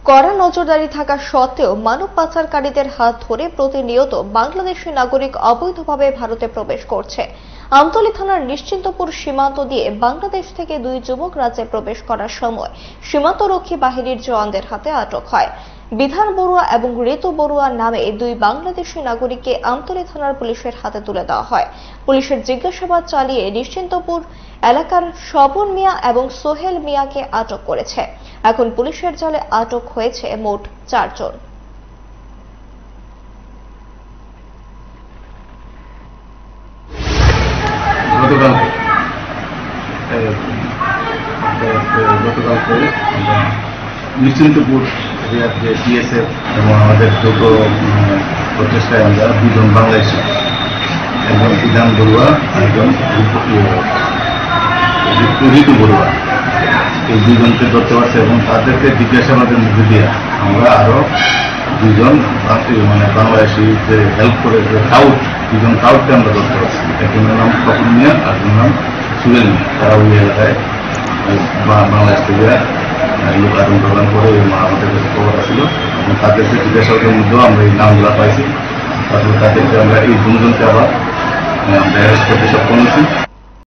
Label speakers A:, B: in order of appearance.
A: কড়া নজরদারি থাকা সত্ত্বেও মানব পাচারকারীদের হাত ধরে প্রতিনিয়ত বাংলাদেশি নাগরিক অবৈধভাবে ভারতে প্রবেশ করছে। আমতলী থানার নিশ্চিন্তপুর সীমান্ত দিয়ে বাংলাদেশ থেকে দুই যুবক রাজ্যে প্রবেশ করার সময় সীমান্তরক্ষী বাহিনীর জওয়ানদের হাতে আটক হয়। বিধান বড়ুয়া এবং ঋতু বড়ুয়া নামে দুই বাংলাদেশি নাগরিককে আমতলী থানার পুলিশের হাতে তুলে দেওয়া হয়। পুলিশের জিজ্ঞাসাবাদ চালিয়ে নিশ্চিন্তপুর এলাকার স্বপন মিয়া এবং সোহেল মিয়াকে আটক করেছে। এখন পুলিশের জালে আটক হয়েছে মোট 4 জন।
B: গতকালকে নিশ্চিন্তপুর যে বিএসএফ এবং আমাদের যৌথ প্রচেষ্টায় আমরা দুজন বাংলাদেশি, একজন বিধান বড়ুয়া, একজন ঋতু বড়ুয়া, এই দুজনকে ধরতে পারছে এবং তাদেরকে জিজ্ঞাসাবাদের মধ্যে দিয়ে আমরা আরো দুজন বাংলাদেশি যে হেল্প করে যে কাউট, দুজন কাউটকে আমরা ধরতে পারছি। একজনের নাম স্বপন মিয়া আর একজনের নাম সোহেল মিয়া। তারা ওই এলাকায় বাংলাদেশ থেকে লোক আদান প্রদান করে আমাদের কাছে খবর আসছিল এবং তাদেরকে জিজ্ঞাসাবাদের মধ্যেও আমরা এই নামগুলো পাইছি। তারপরে তাদেরকে আমরা এই দুজনকে আবার আমরা অ্যারেস্ট করতে সক্ষম হয়েছি।